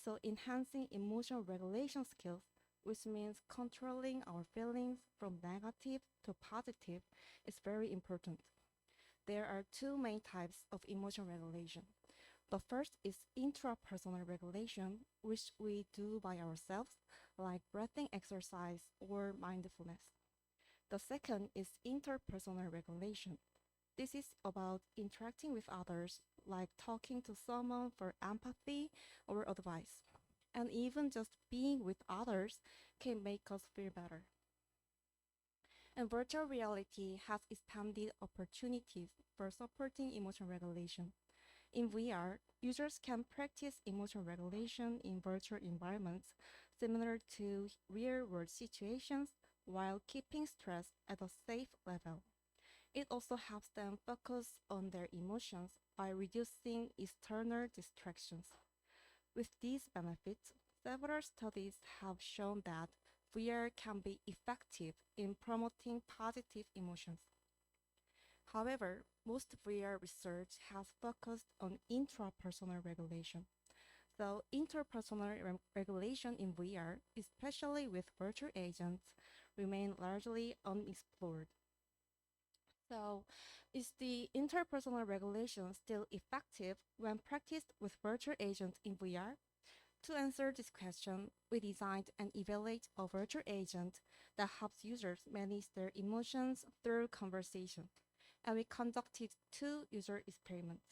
So enhancing emotional regulation skills, which means controlling our feelings from negative to positive, is very important. There are two main types of emotion regulation. The first is intrapersonal regulation, which we do by ourselves, like breathing exercise or mindfulness. The second is interpersonal regulation. This is about interacting with others, like talking to someone for empathy or advice. And even just being with others can make us feel better. And virtual reality has expanded opportunities for supporting emotion regulation. In VR, users can practice emotion regulation in virtual environments similar to real world situations while keeping stress at a safe level. It also helps them focus on their emotions by reducing external distractions. With these benefits, several studies have shown that VR can be effective in promoting positive emotions. However, most VR research has focused on intrapersonal regulation. So, interpersonal regulation in VR, especially with virtual agents, remain largely unexplored. So, is the interpersonal regulation still effective when practiced with virtual agents in VR? To answer this question, we designed and evaluate a virtual agent that helps users manage their emotions through conversation. And we conducted two user experiments.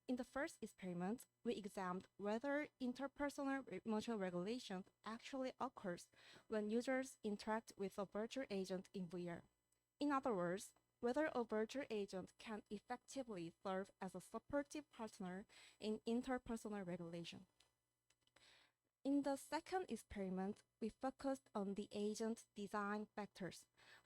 In the first experiment, we examined whether interpersonal emotional regulation actually occurs when users interact with a virtual agent in VR. In other words, whether a virtual agent can effectively serve as a supportive partner in interpersonal regulation. In the second experiment, we focused on the agent's design factors,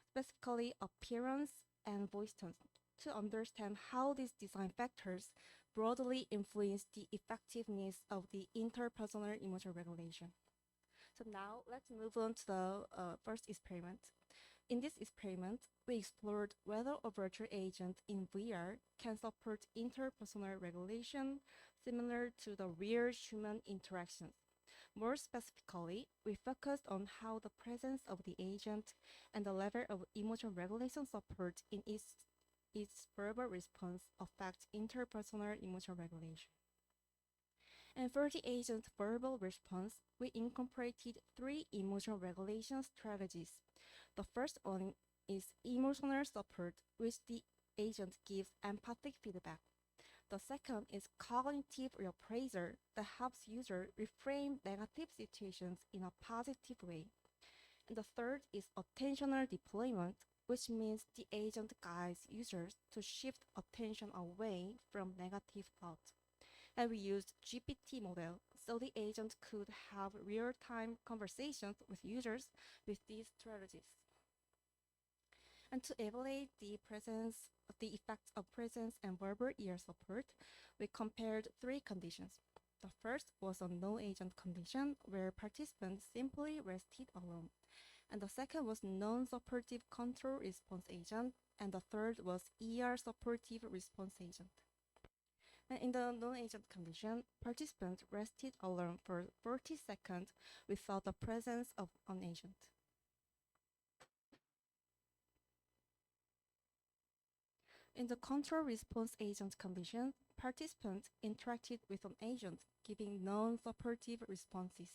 specifically appearance and voice tone, to understand how these design factors broadly influence the effectiveness of the interpersonal emotional regulation. So now let's move on to the first experiment. In this experiment, we explored whether a virtual agent in VR can support interpersonal regulation similar to the real human interactions. More specifically, we focused on how the presence of the agent and the level of emotional regulation support in its verbal response affect interpersonal emotional regulation. And for the agent's verbal response, we incorporated three emotional regulation strategies. The first one is emotional support, which the agent gives empathic feedback. The second is cognitive reappraisal that helps users reframe negative situations in a positive way. And the third is attentional deployment, which means the agent guides users to shift attention away from negative thoughts. And we used GPT model so the agent could have real-time conversations with users with these strategies. And to evaluate the effects of presence and verbal ear support, we compared three conditions. The first was a no agent condition where participants simply rested alone. And the second was non-supportive control response agent. And the third was ER supportive response agent. And in the non-agent condition, participants rested alone for 40 seconds without the presence of an agent. In the control response agent condition, participants interacted with an agent, giving non-supportive responses.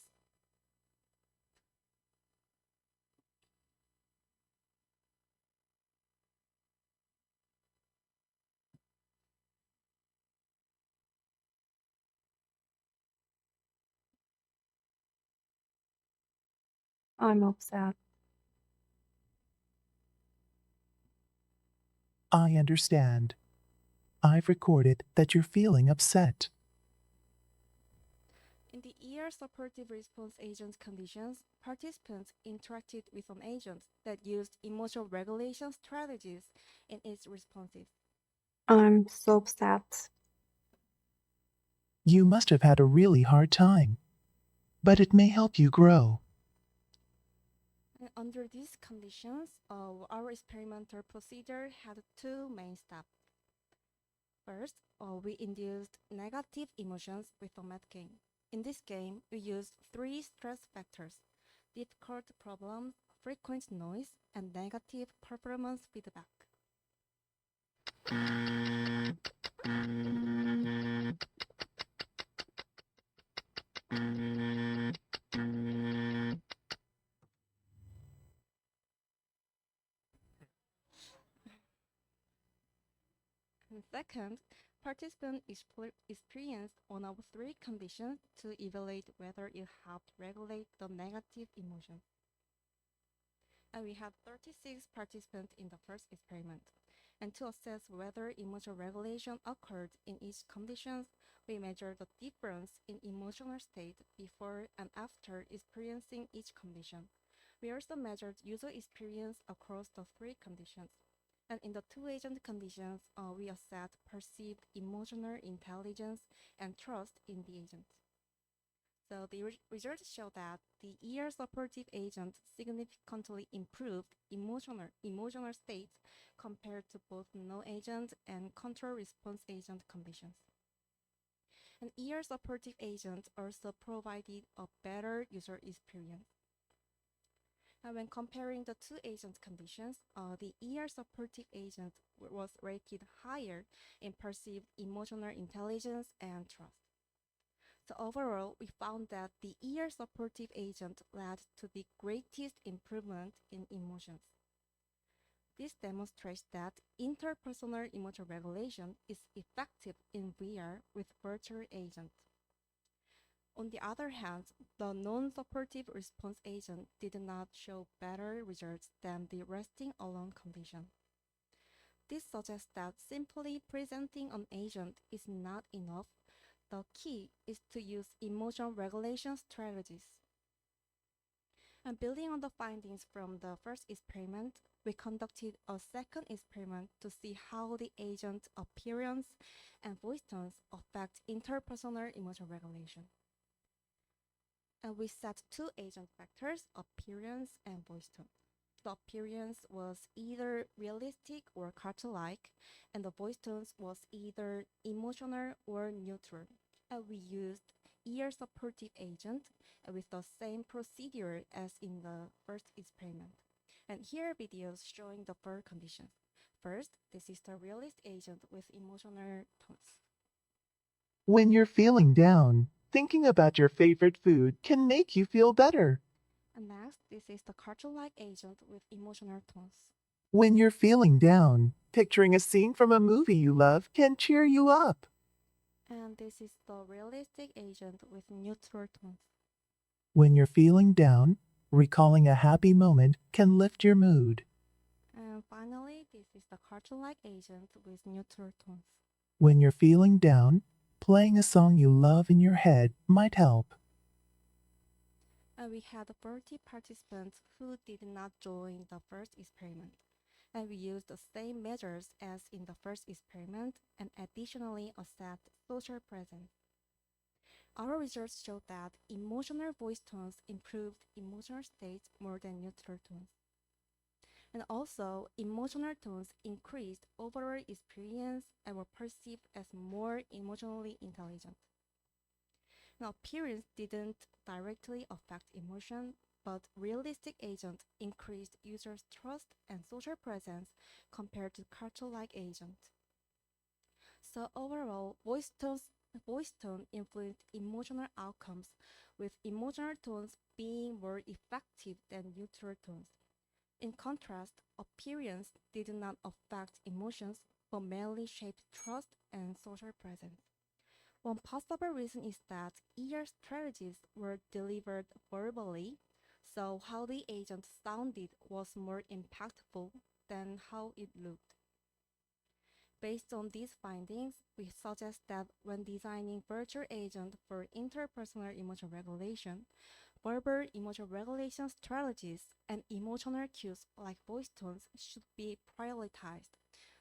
I'm upset. I understand. I've recorded that you're feeling upset. In the ER supportive response agent conditions, participants interacted with an agent that used emotional regulation strategies in its responses. I'm so upset. You must have had a really hard time, but it may help you grow. And under these conditions, our experimental procedure had two main steps. First, we induced negative emotions with a math game. In this game, we used three stress factors: difficult problems, frequent noise, and negative performance feedback. And second, participants experience one of three conditions to evaluate whether it helped regulate the negative emotion. And we had 36 participants in the first experiment. And to assess whether emotional regulation occurred in each condition, we measured the difference in emotional state before and after experiencing each condition. We also measured user experience across the three conditions. And in the two agent conditions, we assessed perceived emotional intelligence and trust in the agent. So the results show that the ear supportive agent significantly improved emotional states compared to both no agent and control response agent conditions. An ear supportive agent also provided a better user experience. And when comparing the two agent conditions, the ER supportive agent was rated higher in perceived emotional intelligence and trust. So overall, we found that the ER supportive agent led to the greatest improvement in emotions. This demonstrates that interpersonal emotional regulation is effective in VR with virtual agents. On the other hand, the non-supportive response agent did not show better results than the resting alone condition. This suggests that simply presenting an agent is not enough. The key is to use emotion regulation strategies. And building on the findings from the first experiment, we conducted a second experiment to see how the agent appearance and voice tones affect interpersonal emotion regulation. And we set two agent factors, appearance and voice tone. The appearance was either realistic or cartoon-like, and the voice tones was either emotional or neutral. And we used ear supportive agent with the same procedure as in the first experiment. And here are videos showing the four conditions. First, this is the realist agent with emotional tones. When you're feeling down, thinking about your favorite food can make you feel better. And next, this is the cartoon-like agent with emotional tones. When you're feeling down, picturing a scene from a movie you love can cheer you up. And this is the realistic agent with neutral tones. When you're feeling down, recalling a happy moment can lift your mood. And finally, this is the cartoon-like agent with neutral tones. When you're feeling down, playing a song you love in your head might help. And we had 40 participants who did not join the first experiment. And we used the same measures as in the first experiment and additionally assessed social presence. Our results showed that emotional voice tones improved emotional states more than neutral tones. And also, emotional tones increased overall experience and were perceived as more emotionally intelligent. Now, appearance didn't directly affect emotion, but realistic agent increased users' trust and social presence compared to cartoon-like agent. So overall, voice tone influenced emotional outcomes, with emotional tones being more effective than neutral tones. In contrast, appearance did not affect emotions, but mainly shaped trust and social presence. One possible reason is that ER strategies were delivered verbally, so how the agent sounded was more impactful than how it looked. Based on these findings, we suggest that when designing virtual agent for interpersonal emotion regulation, verbal emotion regulation strategies and emotional cues like voice tones should be prioritized,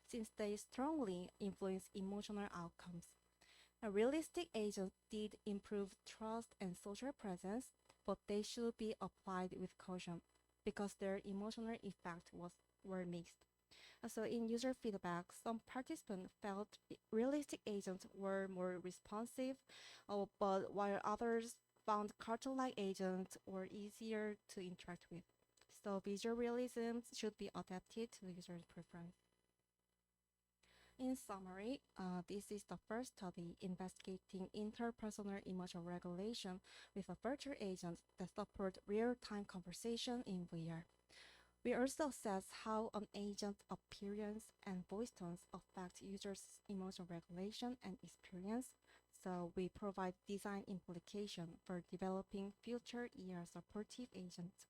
since they strongly influence emotional outcomes. A realistic agent did improve trust and social presence, but they should be applied with caution because their emotional effect were mixed. So in user feedback, some participants felt realistic agents were more responsive, but while others found cartoon-like agents were easier to interact with. So visual realism should be adapted to user preference. In summary, this is the first study investigating interpersonal emotion regulation with a virtual agent that support real-time conversation in VR. We also assess how an agent's appearance and voice tones affect users' emotion regulation and experience. So we provide design implication for developing future ER supportive agents.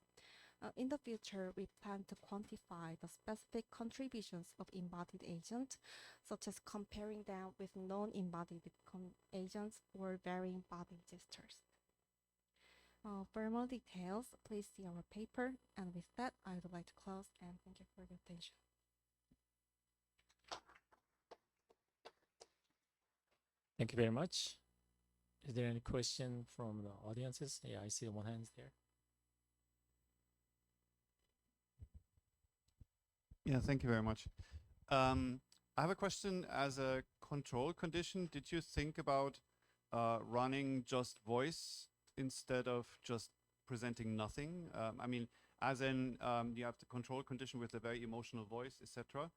In the future, we plan to quantify the specific contributions of embodied agents, such as comparing them with non-embodied agents or varying body gestures. For more details, please see our paper. And with that, I would like to close and thank you for your attention. Thank you very much. Is there any question from the audiences? Yeah, I see one hand there. Yeah, thank you very much. I have a question as a control condition. Did you think about running just voice instead of just presenting nothing? I mean, as in you have the control condition with a very emotional voice, etc.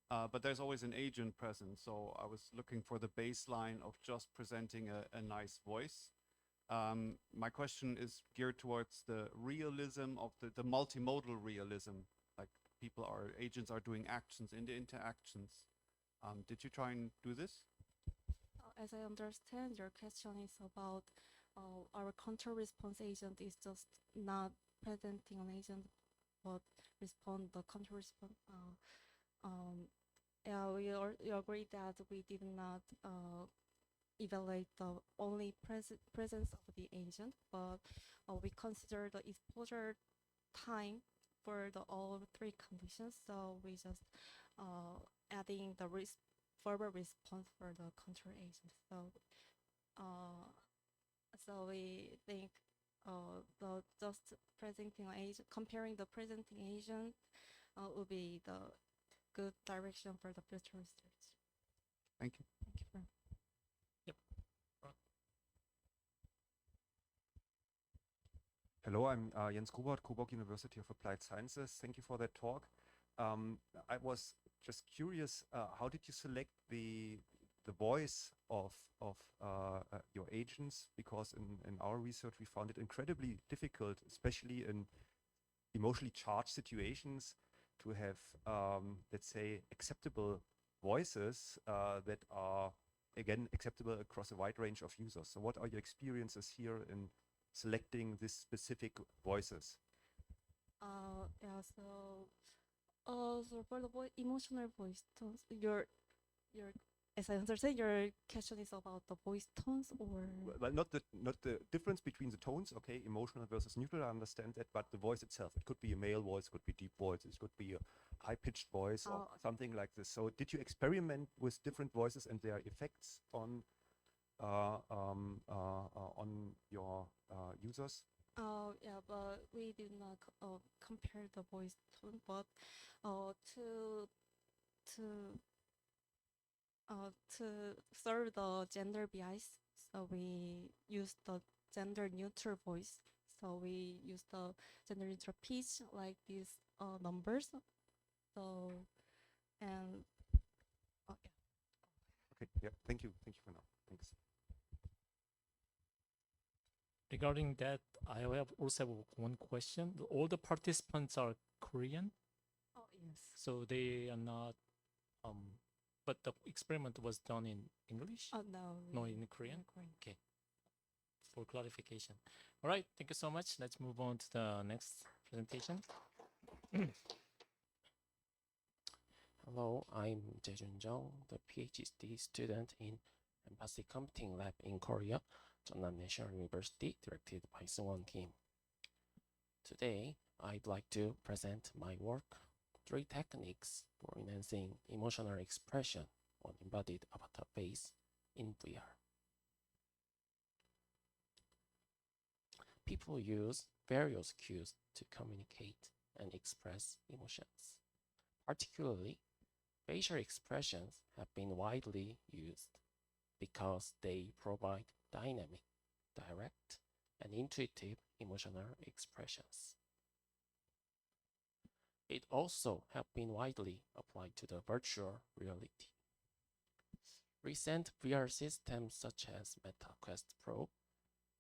But there's always an agent present. So I was looking for the baseline of just presenting a nice voice. My question is geared towards the realism of the multimodal realism. Like agents are doing actions in the interactions. Did you try and do this? As I understand, your question is about our control response agent is just not presenting an agent, but respond the control response. Yeah, we agree that we did not evaluate the only presence of the agent, but we consider the exposure time for the all three conditions. So we just adding the verbal response for the control agent. So we think the just presenting agent, comparing the presenting agent will be the good direction for the future research. Thank you. Thank you. Yep. Hello, I'm Jens Grubert, Coburg University of Applied Sciences. Thank you for that talk. I was just curious, how did you select the voice of your agents? Because in our research, we found it incredibly difficult, especially in emotionally charged situations, to have, let's say, acceptable voices that are, again, acceptable across a wide range of users. So what are your experiences here in selecting these specific voices? Yeah, so for the emotional voice tones, your as I understand, your question is about the voice tones, or well, not the difference between the tones. Okay, emotional versus neutral. I understand that, but the voice itself. It could be a male voice, could be deep voice, it could be a high-pitched voice, or something like this. So, did you experiment with different voices and their effects on your users? Yeah, but we did not compare the voice tone, but to serve the gender bias, so we use the gender neutral voice. So we use the gender neutral pitch like these numbers. So and yeah. Okay, yeah, thank you for now. Thanks. Regarding that, I also have one question. All the participants are Korean, Oh yes. so they are not. But the experiment was done in English. Oh no. No, in Korean. Okay. For clarification. All right. Thank you so much. Let's move on to the next presentation. Hello, I'm Jae-jun Jung, the PhD student in Empathy Computing Lab in Korea, Jeonnam National University, directed by Seung-won Kim. Today, I'd like to present my work, 3 techniques for enhancing emotional expression on embodied avatar face in VR. People use various cues to communicate and express emotions. Particularly, Facial expressions have been widely used because they provide dynamic, direct, and intuitive emotional expressions. It also has been widely applied to the virtual reality. Recent VR systems such as Meta Quest Pro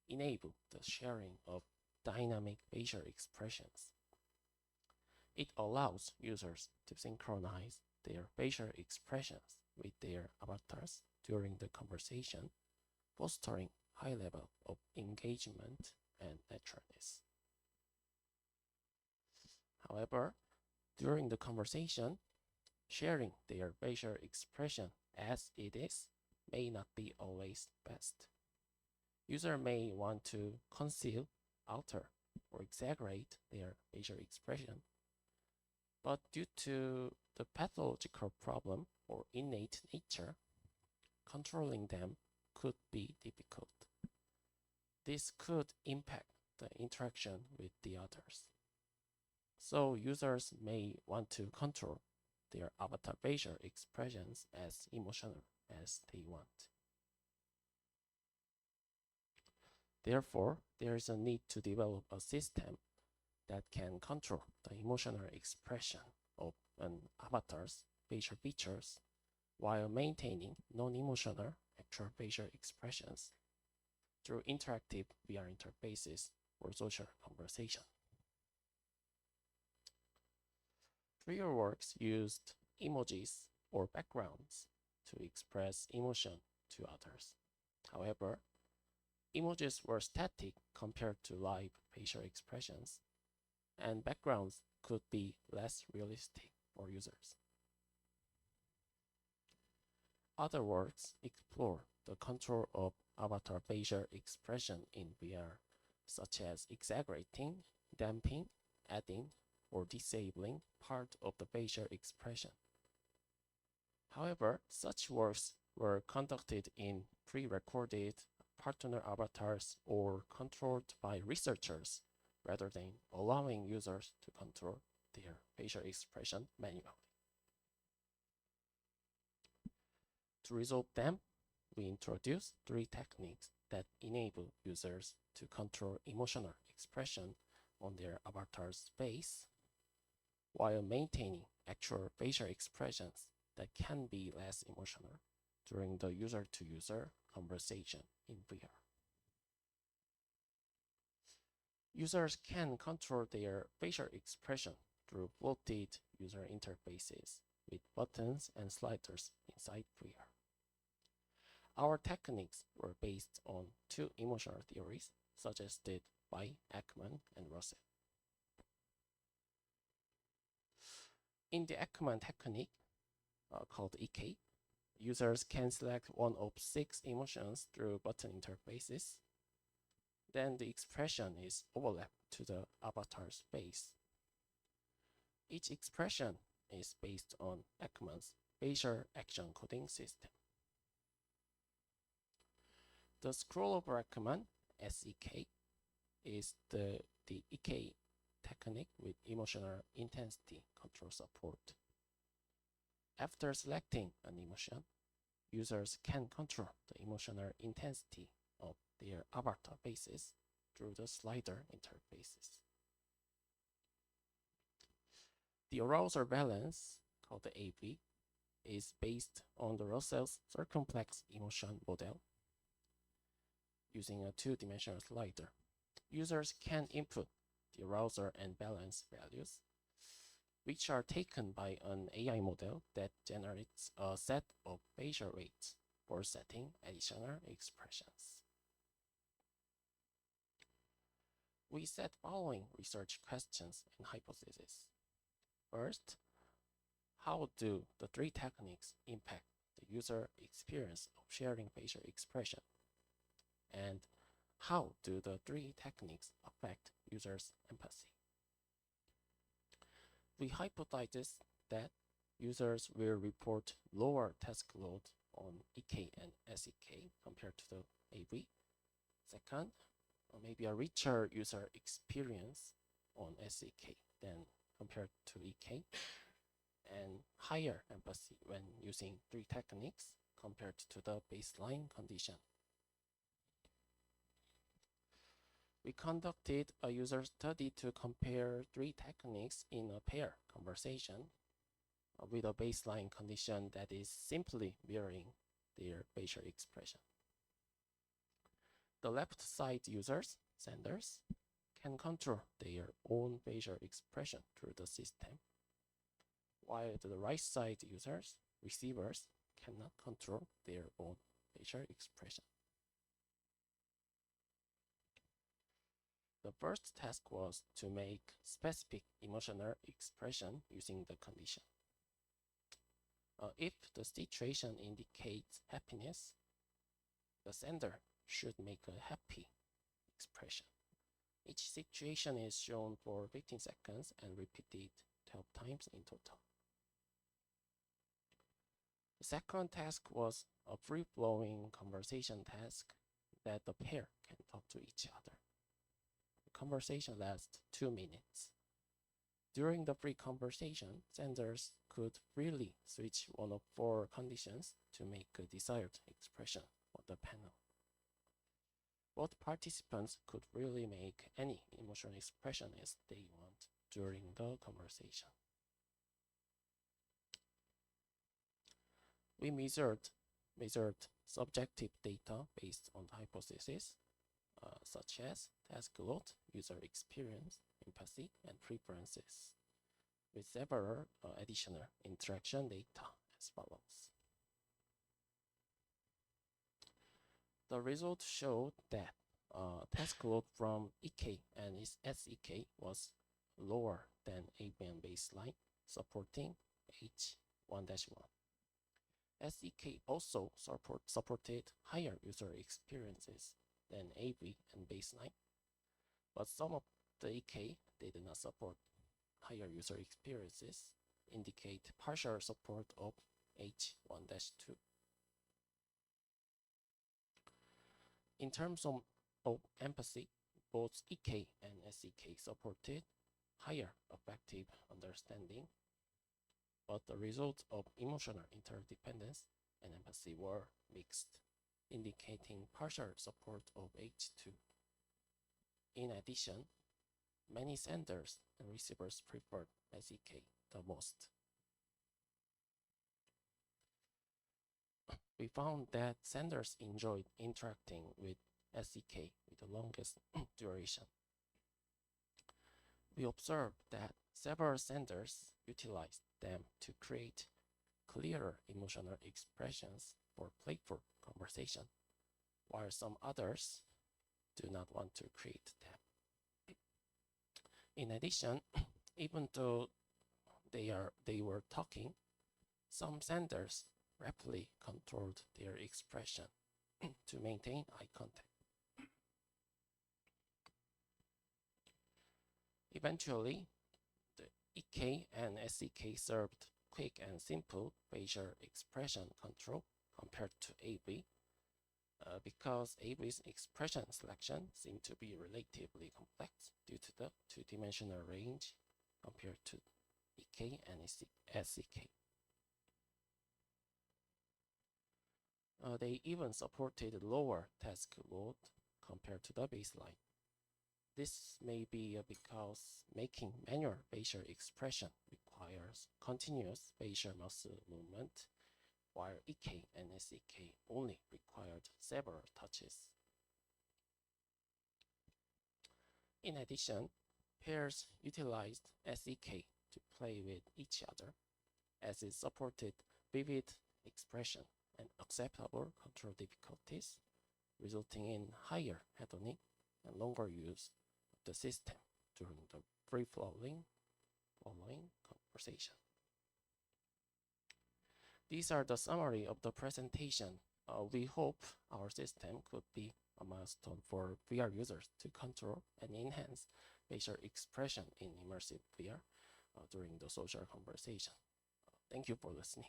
enable the sharing of dynamic facial expressions. It allows users to synchronize their facial expressions with their avatars during the conversation, fostering high level of engagement and naturalness. However, during the conversation, sharing their facial expression as it is may not be always best. User may want to conceal, alter, or exaggerate their facial expression, but due to the pathological problem or innate nature, controlling them could be difficult. This could impact the interaction with the others. So users may want to control their avatar facial expressions as emotional as they want. Therefore, there is a need to develop a system that can control the emotional expression of an avatar's facial features while maintaining non-emotional actual facial expressions through interactive VR interfaces for social conversation. Works used emojis or backgrounds to express emotion to others. However, emojis were static compared to live facial expressions, and backgrounds could be less realistic for users. Other works explore the control of avatar facial expression in VR, such as exaggerating, damping, adding, or disabling part of the facial expression. However, such works were conducted in pre-recorded partner avatars or controlled by researchers rather than allowing users to control their facial expression manually. To resolve them, we introduce 3 techniques that enable users to control emotional expression on their avatar's face while maintaining actual facial expressions that can be less emotional during the user-to-user conversation in VR. Users can control their facial expression through floated user interfaces with buttons and sliders inside VR. Our techniques were based on 2 emotional theories suggested by Ekman and Russell. In the Ekman technique, called EK, users can select one of 6 emotions through button interfaces. Then the expression is overlapped to the avatar's face. Each expression is based on Ekman's facial action coding system. The scroll over Ekman, SEK, is the EK technique with emotional intensity control support. After selecting an emotion, users can control the emotional intensity of their avatar faces through the slider interfaces. The arousal balance, called the AV, is based on the Russell's circumflex emotion model using a 2-dimensional slider. Users can input the arousal and balance values, which are taken by an AI model that generates a set of facial weights for setting additional expressions. We set following research questions and hypotheses. First, how do the 3 techniques impact the user experience of sharing facial expression? And how do the 3 techniques affect users' empathy? We hypothesized that users will report lower task load on EK and SEK compared to the AV. Second, maybe a richer user experience on SEK than compared to EK. and higher empathy when using 3 techniques compared to the baseline condition. We conducted a user study to compare 3 techniques in a pair conversation with a baseline condition that is simply mirroring their facial expression. The left side users, senders, can control their own facial expression through the system, while the right side users, receivers, cannot control their own facial expression. The first task was to make specific emotional expression using the condition. If the situation indicates happiness, the sender should make a happy expression. Each situation is shown for 15 seconds and repeated 12 times in total. The second task was a free-flowing conversation task that the pair can talk to each other. The conversation lasts 2 minutes. During the free conversation, senders could freely switch one of 4 conditions to make a desired expression on the panel. Both participants could freely make any emotional expression as they want during the conversation. We measured subjective data based on hypotheses such as task load, user experience, empathy, and preferences, with several additional interaction data as follows. The results showed that task load from EK and SEK was lower than ABM baseline, supporting H1-1. SEK also supported higher user experiences than AV and baseline, but some of the EK did not support higher user experiences, indicate partial support of H1-2. In terms of empathy, both EK and SEK supported higher affective understanding, but the results of emotional interdependence and empathy were mixed, indicating partial support of H2. In addition, many senders and receivers preferred SEK the most. We found that senders enjoyed interacting with SEK with the longest duration. We observed that several senders utilized them to create clearer emotional expressions for playful conversation, while some others do not want to create them. In addition, even though they were talking, some senders rapidly controlled their expression to maintain eye contact. Eventually, the EK and SEK served quick and simple facial expression control compared to AV, because AV's expression selection seemed to be relatively complex due to the 2-dimensional range compared to EK and SEK. They even supported lower task load compared to the baseline. This may be because making manual facial expression requires continuous facial muscle movement, while EK and SEK only required several touches. In addition, pairs utilized SEK to play with each other, as it supported vivid expression and acceptable control difficulties, resulting in higher hedonic and longer use of the system during the free-flowing conversation. These are the summary of the presentation. We hope our system could be a milestone for VR users to control and enhance facial expression in immersive VR during the social conversation. Thank you for listening.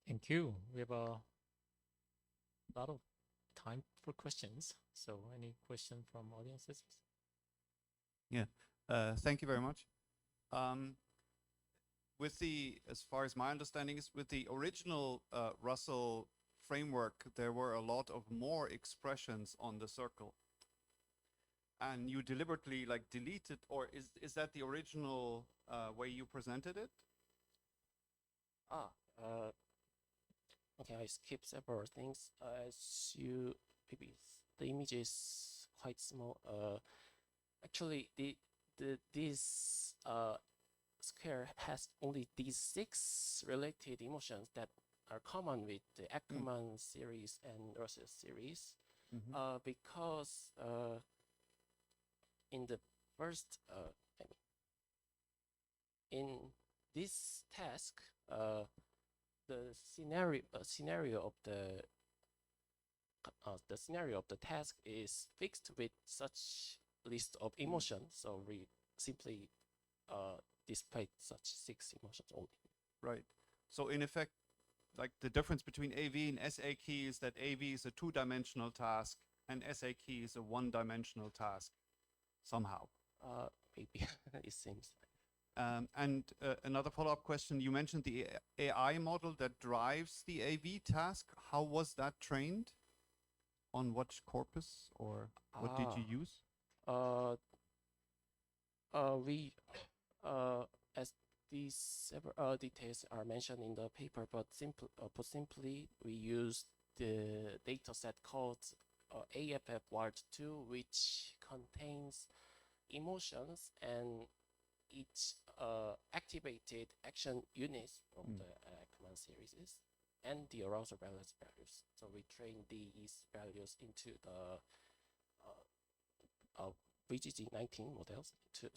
Thank you. We have a lot of time for questions. So any question from audiences? Yeah. Thank you very much. With the, as far as my understanding is, with the original Russell framework, there were a lot of more expressions on the circle, and you deliberately like deleted, or is that the original way you presented it? Ah, okay, I skip several things. As you maybe the image is quite small. Actually, this square has only these 6 related emotions that are common with the Ackermann series and Russell series. Because in the first, in this task, the scenario of the task is fixed with such list of emotions. So we simply display such 6 emotions only. Right. So in effect, like the difference between AV and SA key is that AV is a 2-dimensional task and SA key is a 1-dimensional task somehow. Maybe it seems. And another follow-up question, you mentioned the AI model that drives the AV task. How was that trained? On what corpus, or what did you use? We as these several details are mentioned in the paper, but put simply, we use the data set called AFF Ward 2, which contains emotions and each activated action units from the command series and the arousal balance values. So we train these values into the VGG19 models to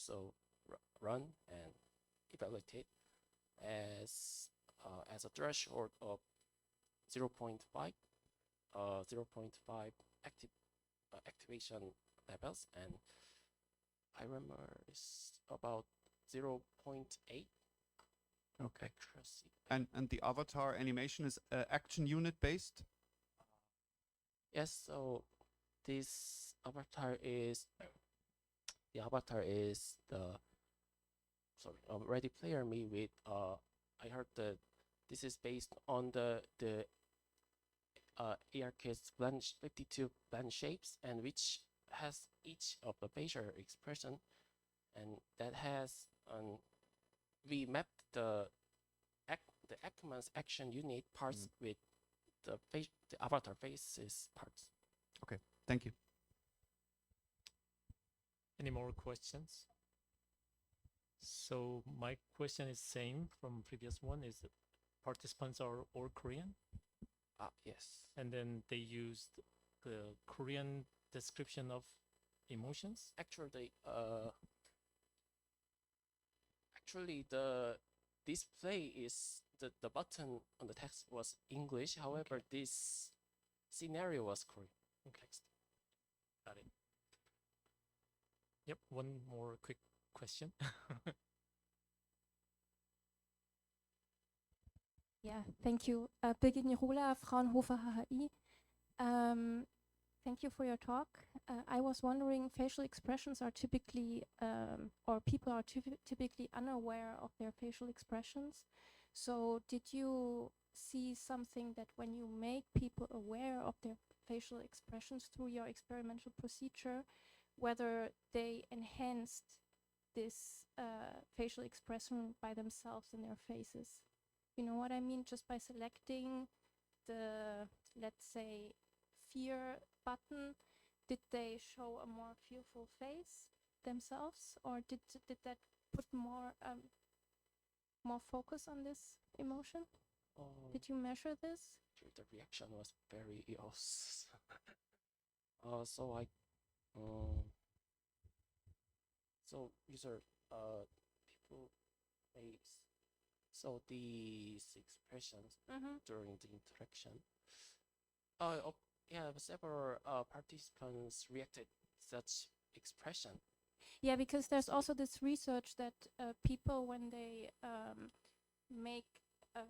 run and evaluate it as a threshold of 0.5 activation levels, and I remember it's about 0.8 accuracy. And the avatar animation is action unit based? Yes, so this avatar is the Ready Player Me with I heard that this is based on the ARKit's 52 blend shapes, and which has each of the facial expression, and that has we mapped the Ackermann's action unit parts with the avatar faces parts. Okay, thank you. Any more questions? So my question is same from previous one. Is that participants are all Korean? Yes. And then they used the Korean description of emotions? Actually, the display is the button on the text was English. However, this scenario was Korean text. Got it. Yep, one more quick question. Yeah, thank you. Birgit Nirula, Fraunhofer HHI. Thank you for your talk. I was wondering, facial expressions are typically, or people are typically unaware of their facial expressions. So did you see something that when you make people aware of their facial expressions through your experimental procedure, whether they enhanced this facial expression by themselves in their faces? You know what I mean? Just by selecting the, let's say, fear button, did they show a more fearful face themselves, or did that put more focus on this emotion? Did you measure this? The reaction was very ill. So I so user people face so these expressions during the interaction. Yeah, several participants reacted such expression. Yeah, because there's also this research that people, when they make a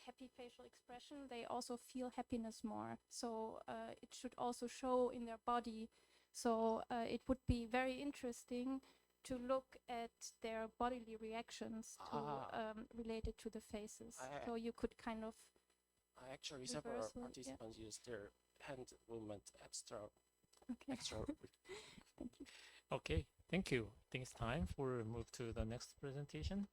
happy facial expression, they also feel happiness more. So it should also show in their body. So it would be very interesting to look at their bodily reactions to related to the faces. So you could kind of Actually, reverse several one, yeah. participants use their hand movement extra. Okay. Thank you. Okay, thank you. I think it's time for move to the next presentation.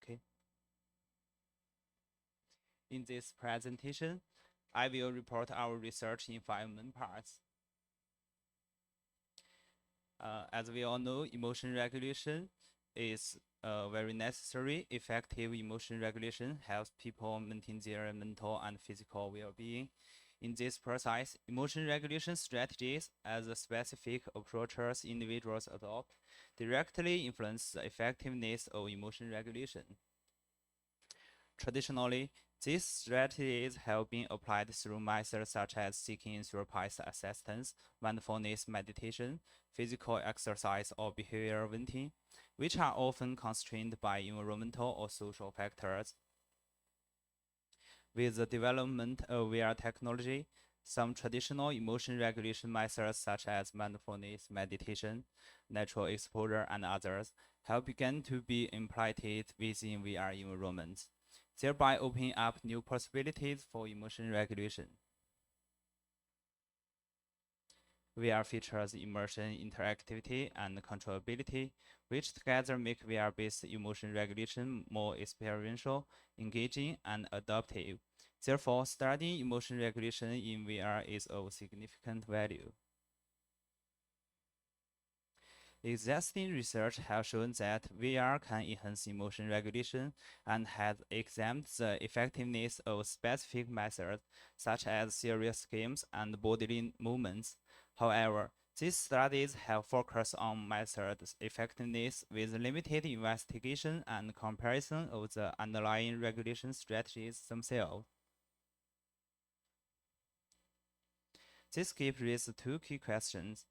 Okay. In this presentation, I will report our research in 5 main parts. As we all know, emotion regulation is very necessary. Effective emotion regulation helps people maintain their mental and physical well-being. In this process, emotion regulation strategies, as the specific approaches individuals adopt, directly influence the effectiveness of emotion regulation. Traditionally, these strategies have been applied through methods such as seeking therapist assistance, mindfulness meditation, physical exercise, or behavioral venting, which are often constrained by environmental or social factors. With the development of VR technology, some traditional emotion regulation methods such as mindfulness meditation, natural exposure, and others have begun to be implemented within VR environments, thereby opening up new possibilities for emotion regulation. VR features immersion, interactivity, and controllability, which together make VR-based emotion regulation more experiential, engaging, and adaptive. Therefore, studying emotion regulation in VR is of significant value. Existing research has shown that VR can enhance emotion regulation and has examined the effectiveness of specific methods, such as serious games and bodily movements. However, these studies have focused on methods' effectiveness with limited investigation and comparison of the underlying regulation strategies themselves. This gives rise to 2 key questions.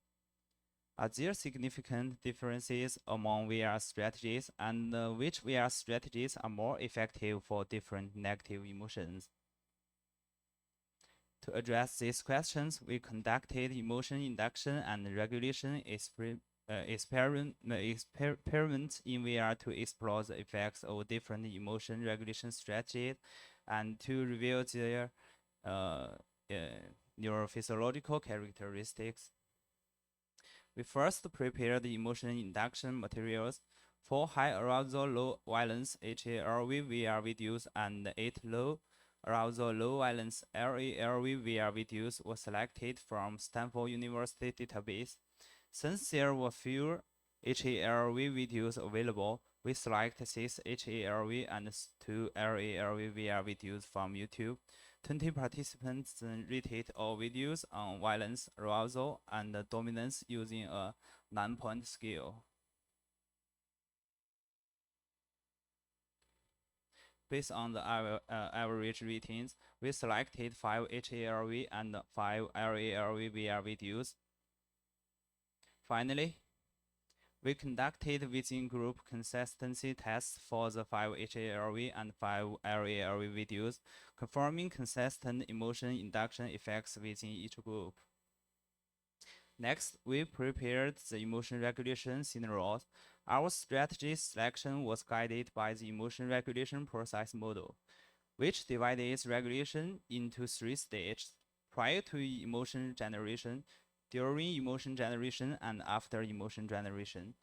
Are there significant differences among VR strategies, and which VR strategies are more effective for different negative emotions? To address these questions, we conducted emotion induction and regulation experiments in VR to explore the effects of different emotion regulation strategies and to reveal their neurophysiological characteristics. We first prepared the emotion induction materials. 4 high arousal, low violence HALV VR videos and 8 low arousal, low violence LALV VR videos were selected from Stanford University database. Since there were fewer HALV videos available, we selected 6 HALV and 2 LALV VR videos from YouTube. 20 participants then rated all videos on violence, arousal, and dominance using a 9-point scale. Based on the average ratings, we selected 5 HALV and 5 LALV VR videos. Finally, we conducted within group consistency tests for the 5 HALV and 5 LALV videos, confirming consistent emotion induction effects within each group. Next, we prepared the emotion regulation scenarios. Our strategy selection was guided by the emotion regulation process model, which divided regulation into 3 stages: prior to emotion generation, during emotion generation, and after emotion generation,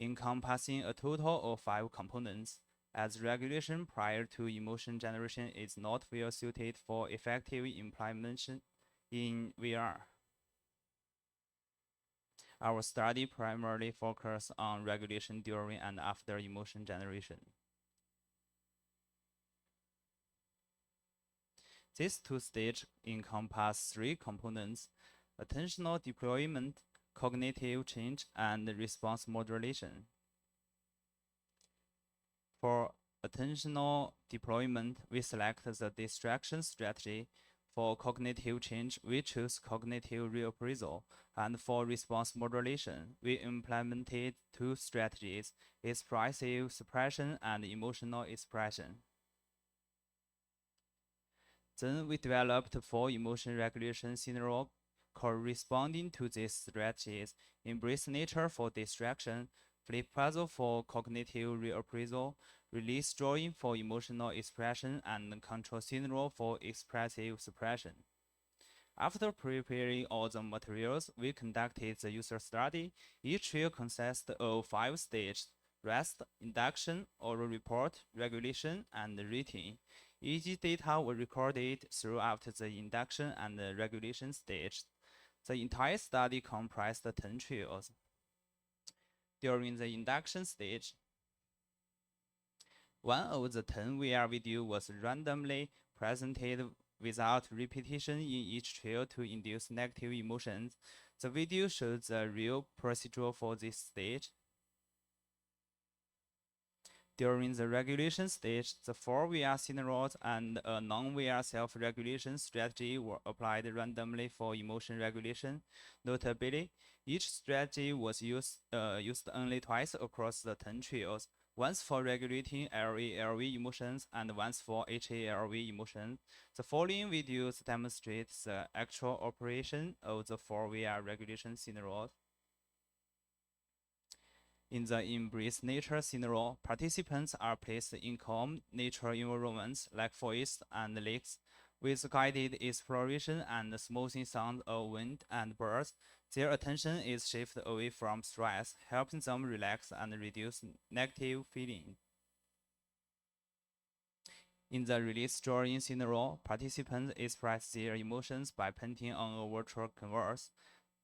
encompassing a total of 5 components. As regulation prior to emotion generation is not well suited for effective implementation in VR. Our study primarily focused on regulation during and after emotion generation. These 2 stages encompass 3 components: attentional deployment, cognitive change, and response modulation. For attentional deployment, we select the distraction strategy. For cognitive change, we chose cognitive reappraisal, and for response modulation, we implemented two strategies: expressive suppression and emotional expression. Then we developed 4 emotion regulation scenarios corresponding to these strategies: embrace nature for distraction, flip puzzle for cognitive reappraisal, release drawing for emotional expression, and control scenario for expressive suppression. After preparing all the materials, we conducted the user study. Each trial consists of 5 stages: rest, induction, oral report, regulation, and rating. EEG data were recorded throughout the induction and the regulation stages. The entire study comprised 10 trials. During the induction stage, one of the 10 VR videos was randomly presented without repetition in each trial to induce negative emotions. The video shows the real procedure for this stage. During the regulation stage, the 4 VR scenarios and a non-VR self-regulation strategy were applied randomly for emotion regulation. Notably, each strategy was used only twice across the 10 trials, once for regulating LA-LV emotions and once for HA-LV emotions. The following videos demonstrate the actual operation of the 4 VR regulation scenarios. In the Embrace Nature scenario, participants are placed in calm nature environments like forests and lakes. With guided exploration and smoothing sound of wind and birds, their attention is shifted away from stress, helping them relax and reduce negative feelings. In the release drawing scenario, participants express their emotions by painting on a virtual canvas.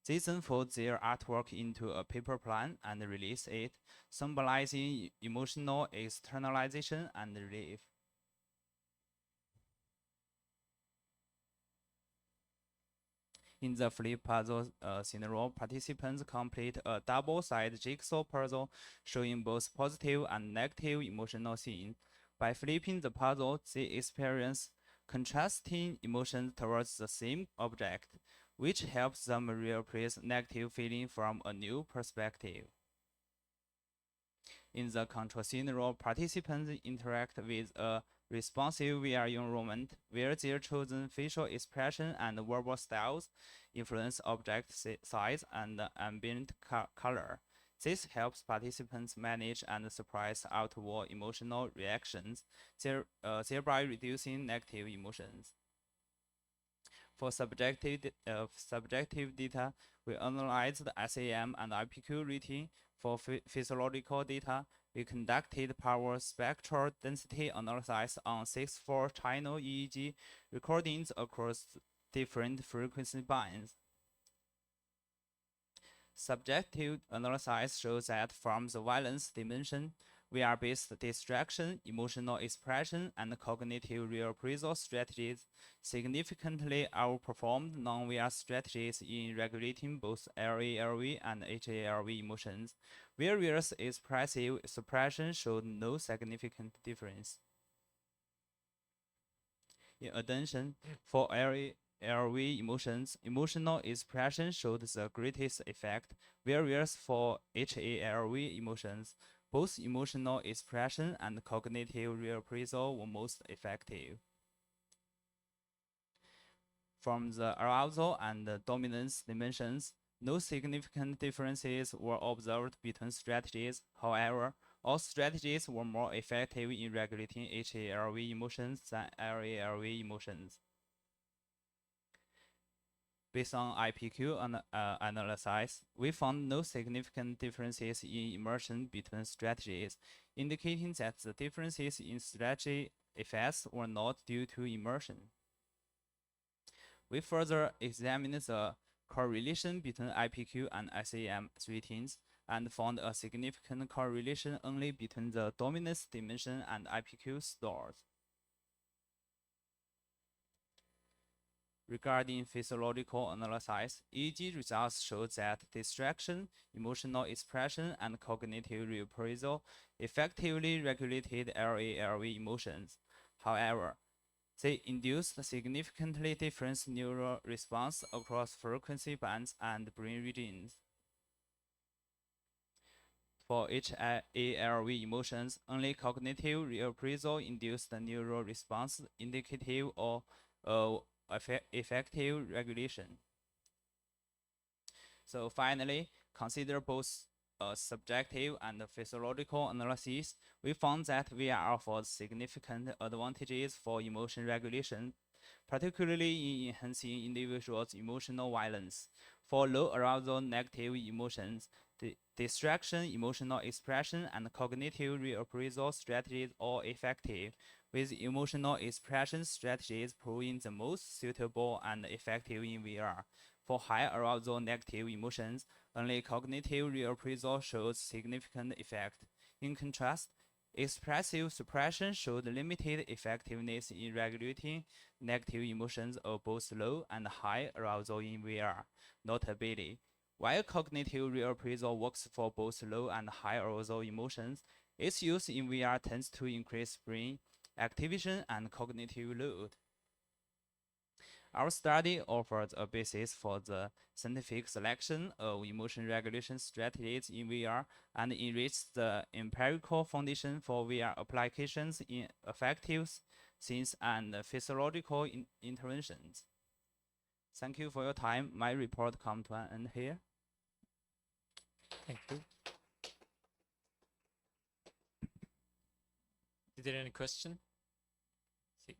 They then fold their artwork into a paper plan and release it, symbolizing emotional externalization and relief. In the flip puzzle scenario, participants complete a double-sided jigsaw puzzle showing both positive and negative emotional scenes. By flipping the puzzle, they experience contrasting emotions towards the same object, which helps them reappraise negative feeling from a new perspective. In the control scenario, participants interact with a responsive VR environment where their chosen facial expression and verbal styles influence object size and ambient color. This helps participants manage and suppress outward emotional reactions, thereby reducing negative emotions. For subjective data, we analyzed the SAM and IPQ rating. For physiological data, we conducted power spectral density analysis on 64 channel EEG recordings across different frequency bands. Subjective analysis shows that from the valence dimension, VR-based distraction, emotional expression, and cognitive reappraisal strategies significantly outperformed non-VR strategies in regulating both LA-LV and HA-LV emotions, whereas expressive suppression showed no significant difference. In addition, for LV emotions, emotional expression showed the greatest effect, whereas for HALV emotions, both emotional expression and cognitive reappraisal were most effective. From the arousal and the dominance dimensions, no significant differences were observed between strategies. However, all strategies were more effective in regulating HALV emotions than LALV emotions. Based on IPQ analysis, we found no significant differences in immersion between strategies, indicating that the differences in strategy effects were not due to immersion. We further examined the correlation between IPQ and SAM ratings and found a significant correlation only between the dominance dimension and IPQ scores. Regarding physiological analysis, EEG results showed that distraction, emotional expression, and cognitive reappraisal effectively regulated LALV emotions. However, They induced significantly different neural response across frequency bands and brain regions. For HALV emotions, only cognitive reappraisal induced neural response indicative of effective regulation. So finally, consider both subjective and physiological analysis. We found that VR offers significant advantages for emotion regulation, particularly in enhancing individuals' emotional balance. For low arousal negative emotions, the distraction, emotional expression, and cognitive reappraisal strategies are effective, with emotional expression strategies proving the most suitable and effective in VR. For high arousal negative emotions, only cognitive reappraisal shows significant effect. In contrast, expressive suppression showed limited effectiveness in regulating negative emotions of both low and high arousal in VR. Notably, while cognitive reappraisal works for both low and high arousal emotions, its use in VR tends to increase brain activation and cognitive load. Our study offers a basis for the scientific selection of emotion regulation strategies in VR and enriched the empirical foundation for VR applications in affective science and physiological interventions. Thank you for your time. My report comes to an end here. Thank you. Is there any question? See.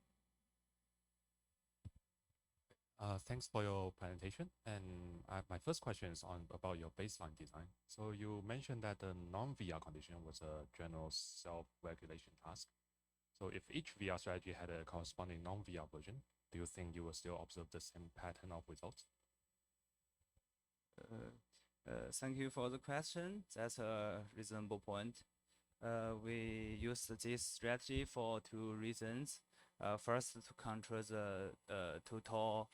Thanks for your presentation. And my first question is on about your baseline design. So you mentioned that the non-VR condition was a general self-regulation task. So if each VR strategy had a corresponding non-VR version, do you think you will still observe the same pattern of results? Thank you for the question. That's a reasonable point. We use this strategy for two reasons. First, to control the total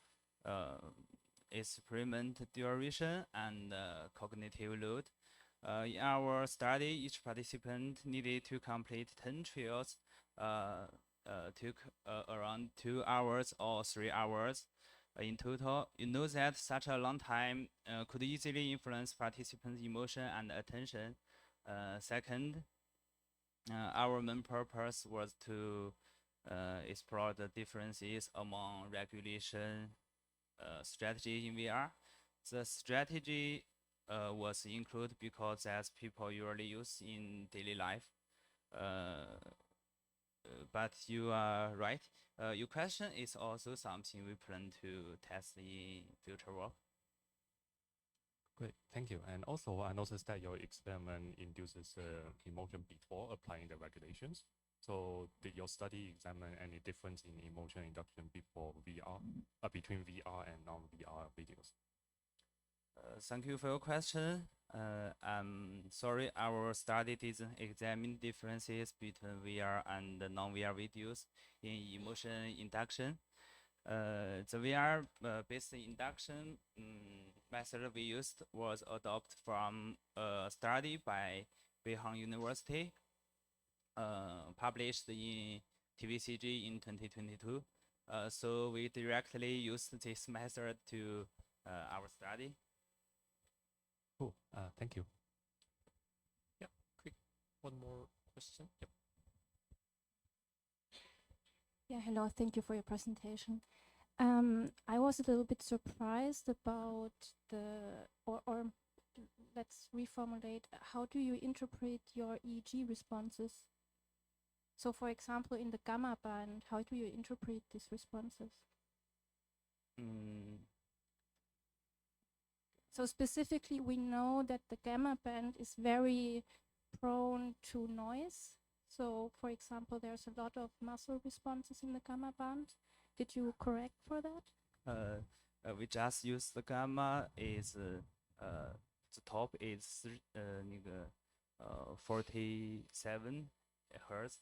experiment duration and cognitive load. In our study, each participant needed to complete 10 trials, took around 2 hours or 3 hours. In total, you know that such a long time could easily influence participants' emotion and attention. Second, our main purpose was to explore the differences among regulation strategy in VR. The strategy was included because that's people usually use in daily life. But you are right. Your question is also something we plan to test in future work. Great, thank you. And also, I noticed that your experiment induces emotion before applying the regulations. So did your study examine any difference in emotion induction before VR, between VR and non-VR videos? Thank you for your question. I'm sorry, our study didn't examine differences between VR and non-VR videos in emotion induction. The VR based induction method we used was adopted from a study by Beihang University, published in TVCG in 2022. So we directly used this method to our study. Cool. Thank you. Yeah, quick. One more question. Yep. Yeah, hello. Thank you for your presentation. I was a little bit surprised about or let's reformulate. How do you interpret your EEG responses? So, for example, in the gamma band, how do you interpret these responses? So specifically, we know that the gamma band is very prone to noise. So, for example, there's a lot of muscle responses in the gamma band. Did you correct for that? We just use the gamma is the top is 47 hertz.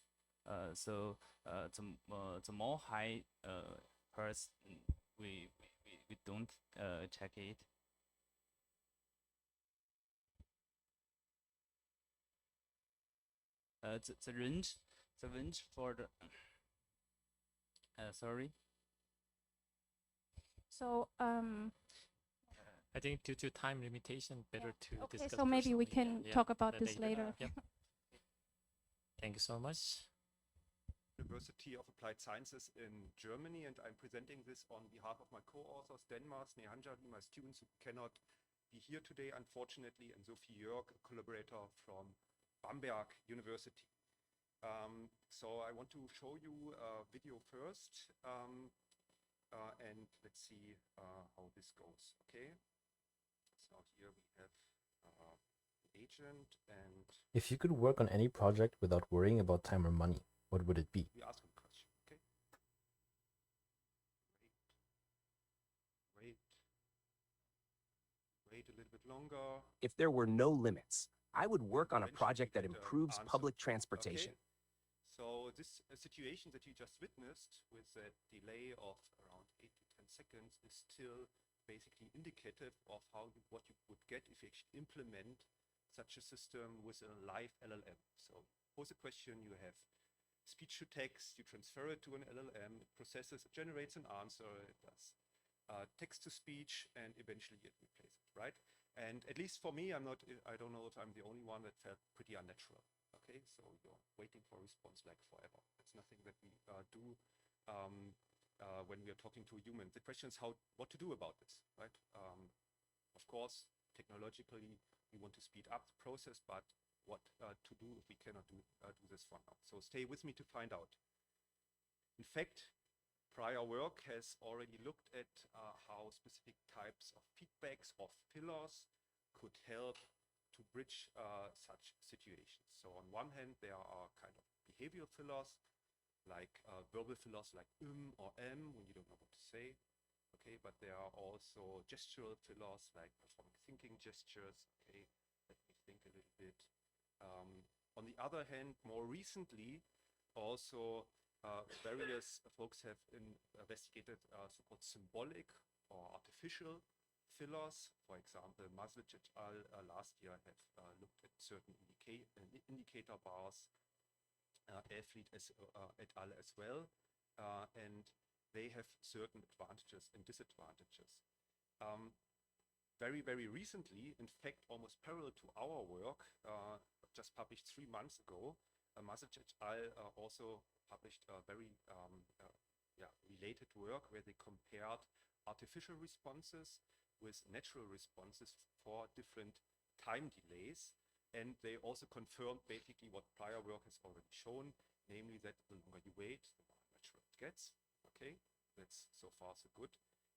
So the more high hertz we don't check it. The range for the Sorry. So I think due to time limitation, better to okay, discuss. so maybe we personally, can yeah, talk about this later. Yep. Thank you so much. University of Applied Sciences in Germany, and I'm presenting this on behalf of my co-authors, Denmar, Snehanjali, my students who cannot be here today, unfortunately, and Sophie Jörg, a collaborator from Bamberg University. So I want to show you a video first, and let's see how this goes, okay? So here we have agent, and If you could work on any project without worrying about time or money, what would it be? we ask him a question, okay? Wait a little bit longer. If there were no limits, I would work on a Eventually project that get an improves answer. public transportation. Okay. So this situation that you just witnessed with a delay of around 8 to 10 seconds is still basically indicative of what you would get if you actually implement such a system with a live LLM. So pose a question, you have speech to text, you transfer it to an LLM, it processes, it generates an answer, it does text to speech, and eventually it replaces it, right? And at least for me, I don't know if I'm the only one that felt pretty unnatural. Okay, so you're waiting for a response like forever. That's nothing that we do when we are talking to a human. The question is what to do about this, right? Of course, technologically, we want to speed up the process, but what to do if we cannot do this for now? So stay with me to find out. In fact, prior work has already looked at how specific types of feedbacks or fillers could help to bridge such situations. So on one hand, there are kind of behavioral fillers, like verbal fillers like or when you don't know what to say. Okay, but there are also gestural fillers like performing thinking gestures. Okay, let me think a little bit. On the other hand, more recently, also various folks have investigated so-called symbolic or artificial fillers. For example, Maslic et al. Last year have looked at certain indicator bars, Elfried et al. As well, and they have certain advantages and disadvantages. Very, very recently, in fact, almost parallel to our work, just published 3 months ago, Maslic et al. Also published a very related work where they compared artificial responses with natural responses for different time delays. And they also confirmed basically what prior work has already shown, namely that the longer you wait, the more natural it gets. Okay, that's so far so good.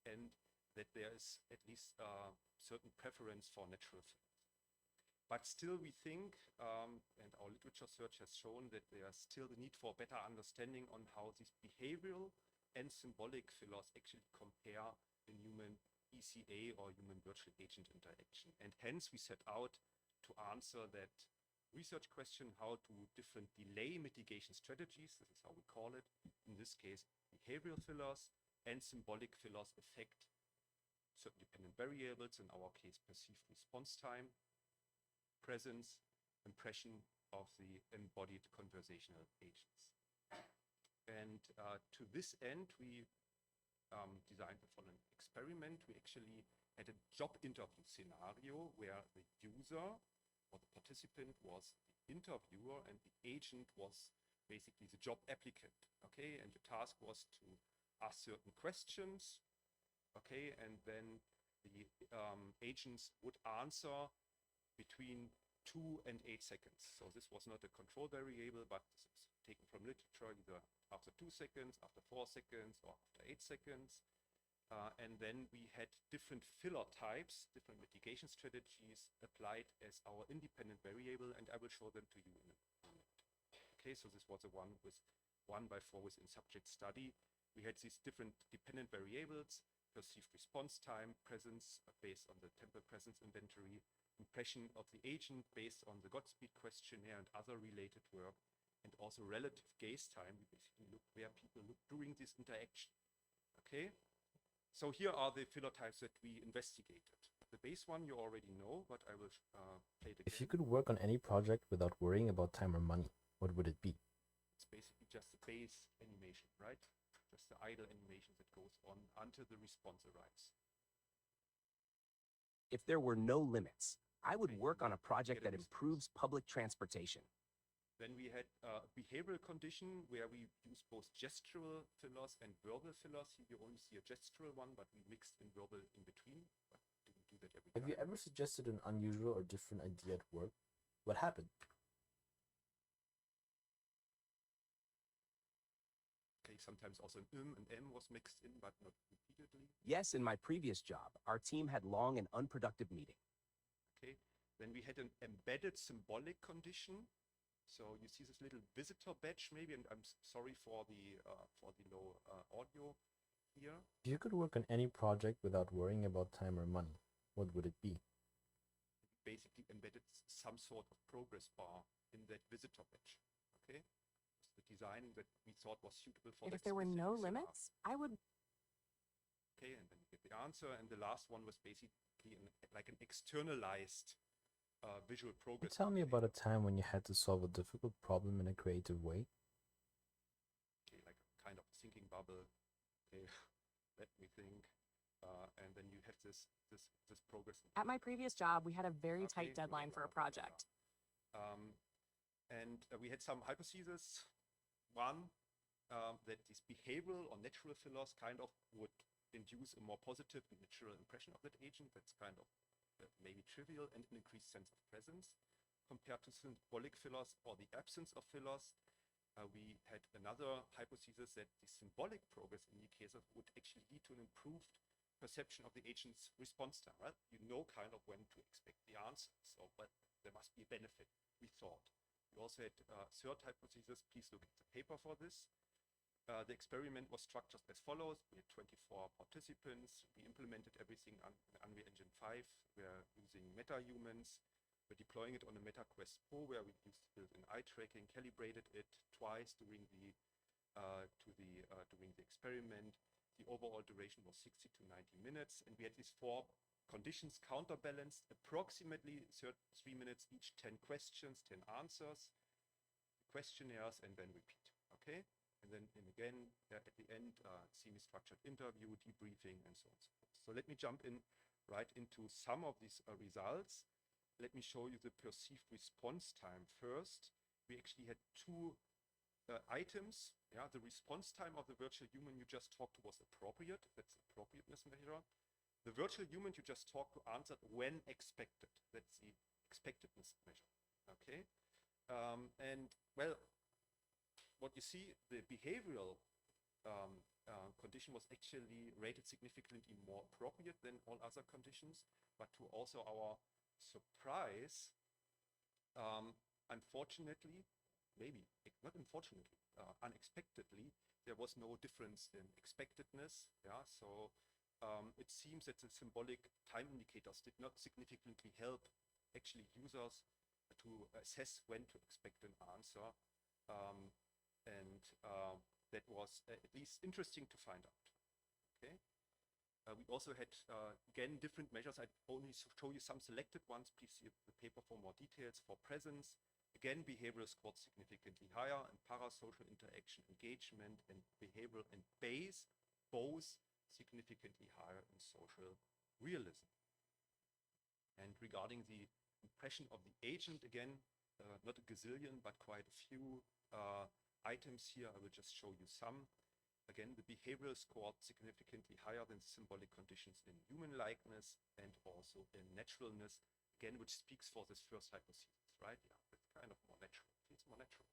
And that there is at least certain preference for natural fillers. But still we think, and our literature search has shown, that there's still the need for better understanding on how these behavioral and symbolic fillers actually compare in human ECA or human virtual agent interaction. And hence we set out to answer that research question, how do different delay mitigation strategies, this is how we call it, in this case behavioral fillers and symbolic fillers affect certain dependent variables, in our case perceived response time, presence, impression of the embodied conversational agents. And to this end, we designed the following experiment. We actually had a job interview scenario where the user or the participant was the interviewer and the agent was basically the job applicant. Okay, and the task was to ask certain questions. Okay, and then the agents would answer between 2 and 8 seconds. So this was not a control variable, but this is taken from literature, either after 2 seconds, after 4 seconds, or after 8 seconds. And then we had different filler types, different mitigation strategies applied as our independent variable, and I will show them to you in a minute. Okay, so this was the one with 1x4 within subject study. We had these different dependent variables, perceived response time, presence based on the temporal presence inventory, impression of the agent based on the Godspeed questionnaire and other related work, and also relative gaze time. We basically look where people look during this interaction. Okay, so here are the filler types that we investigated. The base one you already know, but I will play it again. If you could work on any project without worrying about time or money, what would it be? It's basically just the base animation, right? just the idle animation that goes on until the response arrives. If there were no limits, I would Okay, work on a get project a that response. improves public transportation. Then we had a behavioral condition where we use both gestural fillers and verbal fillers. Here you only see a gestural one, but we mixed in verbal in between. But didn't do that every Have time. you ever suggested an unusual or different idea at work? What happened? Okay, sometimes also an and M was mixed in, but not repeatedly. Yes, in my previous job, our team had long and unproductive meetings. Okay, then we had an embedded symbolic condition. So you see this little visitor badge maybe, and I'm sorry for the low audio here. If you could work on any project without worrying about time or money, what would it be? Basically embedded some sort of progress bar in that visitor badge. Okay, the designing that we thought was suitable for. If there were no limits, I would. Okay, and then you get the answer, and the last one was basically like an externalized visual progress. Tell me about a time when you had to solve a difficult problem in a creative way. Okay, like a kind of thinking bubble. Okay, let me think. And then you have this progress. At my previous job, we had a very tight deadline for a project. And we had some hypotheses. One, that these behavioral or natural fillers kind of would induce a more positive and natural impression of that agent. That's kind of maybe trivial and an increased sense of presence. Compared to symbolic fillers or the absence of fillers, we had another hypothesis that the symbolic progress indicator would actually lead to an improved perception of the agent's response time, right? You know kind of when to expect the answer. So, but there must be a benefit, we thought. We also had third hypothesis, please look at the paper for this. The experiment was structured as follows. We had 24 participants. We implemented everything on Unreal Engine 5. We're using MetaHumans. We're deploying it on a MetaQuest Pro where we used built-in eye tracking, calibrated it twice during the experiment. The overall duration was 60 to 90 minutes, and we had these 4 conditions counterbalanced, approximately 3 minutes each, 10 questions, 10 answers, questionnaires, and then repeat. Okay, and then again at the end, semi-structured interview, debriefing, and so on and so forth. So let me jump in right into some of these results. Let me show you the perceived response time first. We actually had 2 items. Yeah, the response time of the virtual human you just talked to was appropriate. That's the appropriateness measure. The virtual human you just talked to answered when expected. That's the expectedness measure. Okay, and well, what you see, the behavioral condition was actually rated significantly more appropriate than all other conditions, but to also our surprise, unfortunately, maybe not unfortunately, unexpectedly, there was no difference in expectedness. Yeah, so it seems that the symbolic time indicators did not significantly help actually users to assess when to expect an answer, and that was at least interesting to find out. Okay. We also had, again, different measures. I only show you some selected ones. Please see the paper for more details. For presence, again, behavioral scored significantly higher, and parasocial interaction, engagement, and behavioral and base, both significantly higher in social realism. And regarding the impression of the agent, again, not a gazillion, but quite a few items here. I will just show you some. Again, the behavioral scored significantly higher than the symbolic conditions in human likeness and also in naturalness, again, which speaks for this first hypothesis, right? Yeah, it's kind of more natural. Feels more natural.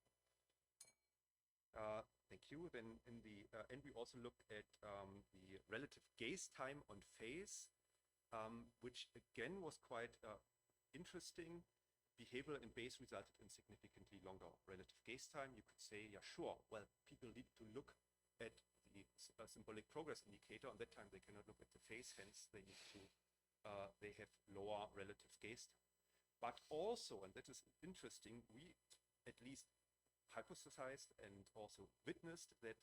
Thank you. Then in the end, we also looked at the relative gaze time on face, which again was quite interesting. Behavioral and base resulted in significantly longer relative gaze time. You could say, yeah, sure. Well, people need to look at the symbolic progress indicator. On that time, they cannot look at the face, hence they need to, they have lower relative gaze time. But also, and that is interesting, we at least hypothesized and also witnessed that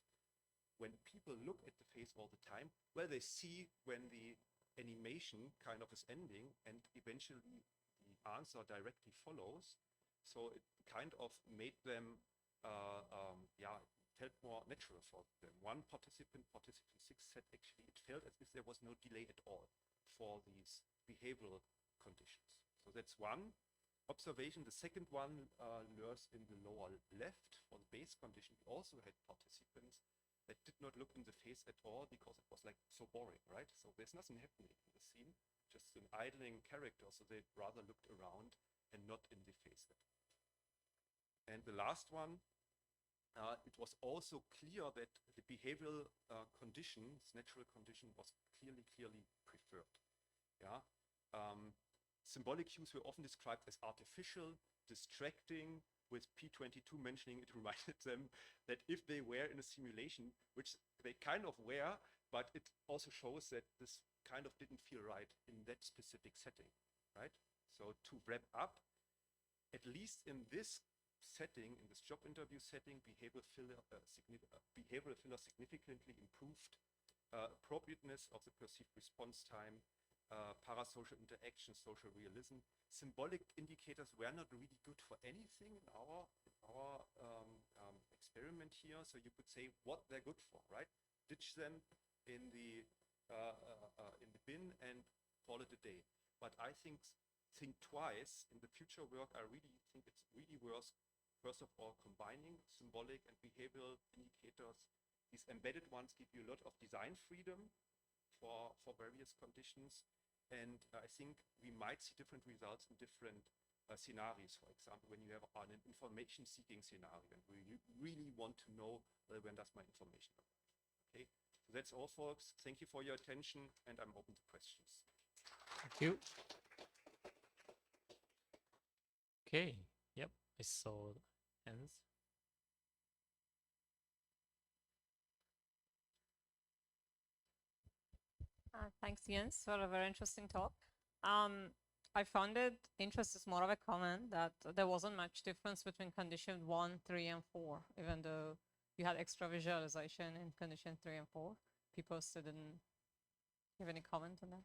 when people look at the face all the time, well, they see when the animation kind of is ending and eventually the answer directly follows. So it kind of made them, felt more natural for them. One participant 6, said actually it felt as if there was no delay at all for these behavioral conditions. So that's one observation. The second one lures in the lower left. For the base condition, we also had participants that did not look in the face at all because it was like so boring, right? So there's nothing happening in the scene, just an idling character. So they rather looked around and not in the face at all. And the last one, it was also clear that the behavioral condition, this natural condition, was clearly preferred. Yeah. Symbolic cues were often described as artificial, distracting, with P22 mentioning it reminded them that if they were in a simulation, which they kind of were, but it also shows that this kind of didn't feel right in that specific setting, right? So to wrap up, at least in this setting, in this job interview setting, behavioral filler significantly improved appropriateness of the perceived response time, parasocial interaction, social realism. Symbolic indicators were not really good for anything in our experiment here. So you could say what they're good for, right? Ditch them in the bin and call it a day. But I think twice in the future work. I really think it's really worth, first of all, combining symbolic and behavioral indicators. These embedded ones give you a lot of design freedom for various conditions. And I think we might see different results in different scenarios. For example, when you have an information seeking scenario and you really want to know, well, when does my information arrive? Okay, so that's all, folks. Thank you for your attention, and I'm open to questions. Thank you. Okay, yep, I saw hands. Thanks, Jens, for a very interesting talk. I found it interest is more of a comment that there wasn't much difference between condition 1, 3, and 4, even though you had extra visualization in condition 3 and 4. People still didn't give any comment on that.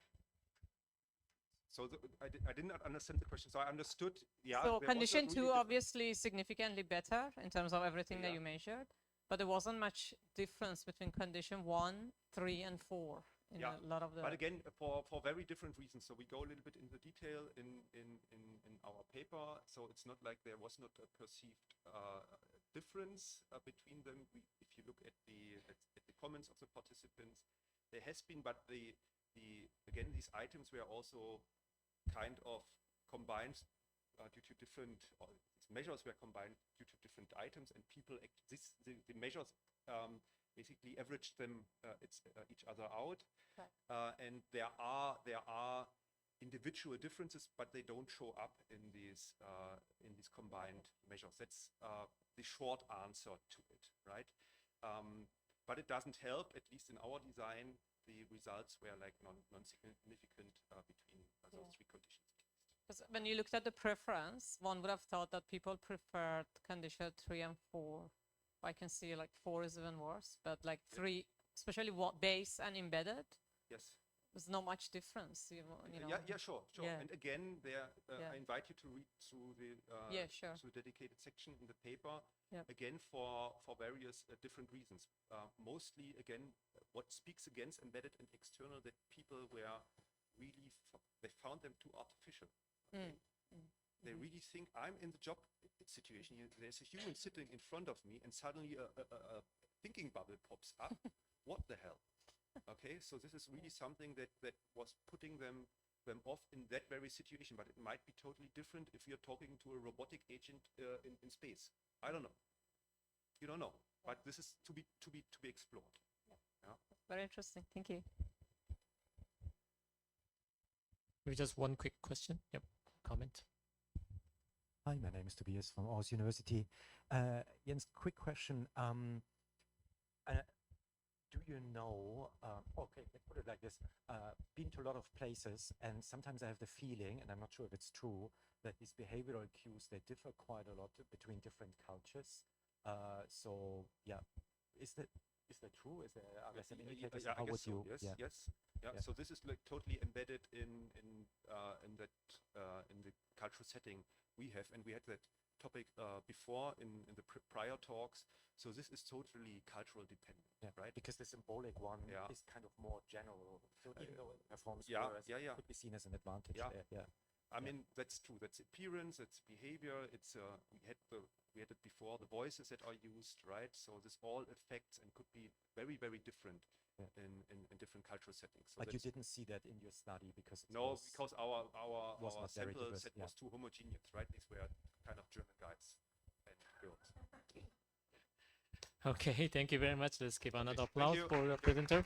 So I did not understand the question. So I understood, yeah. So condition 2 obviously significantly better in terms of everything that you measured, but there wasn't much difference between condition 1, 3, and 4 in a lot of the. But again, for very different reasons. So we go a little bit into detail in our paper. So it's not like there was not a perceived difference between them. If you look at the comments of the participants, there has been, but again, these items were also kind of combined due to different, or these measures were combined due to different items, and people, the measures basically averaged them each other out. Right. And there are individual differences, but they don't show up in these combined measures. That's the short answer to it, right? But it doesn't help, at least in our design, the results were like non-significant between those three conditions. Because when you looked at the preference, one would have thought that people preferred condition 3 and 4. I can see like 4 is even worse, but like 3, especially base and embedded. Yes. There's not much difference, you know. Yeah, sure. Yeah. And again, I invite you to read through the dedicated section in the paper. Yeah. Again, for various different reasons. Mostly, again, what speaks against embedded and external, that people were really they found them too artificial. Okay? They really think I'm in the job situation. There's a human sitting in front of me, and suddenly a thinking bubble pops up. What the hell? Okay, so this is really something that was putting them off in that very situation, but it might be totally different if you're talking to a robotic agent in space. I don't know. You don't know, but this is to be explored. Yeah. Very interesting. Thank you. Maybe just one quick question. Yep, comment. Hi, my name is Tobias from Aarhus University. Jens, quick question. Do you know, okay, let's put it like this, been to a lot of places, and sometimes I have the feeling, and I'm not sure if it's true, that these behavioral cues, they differ quite a lot between different cultures. So yeah, is that true? Is there some indicators? How would you? So. Yes. So this is like totally embedded in the cultural setting we have, and we had that topic before in the prior talks. So this is totally cultural dependent, right? Because the symbolic one is kind of more general. So even though performance could be seen as an advantage there. I mean, that's true. That's appearance, that's behavior. It's we had it before, the voices that are used, right? So this all affects and could be very, very different in different cultural settings. So but you didn't see that in your study because because our sample diverse, set was too homogeneous, right? These were kind of German guys and girls. Okay, thank you very much. Let's give another Thank applause you. for the presenter.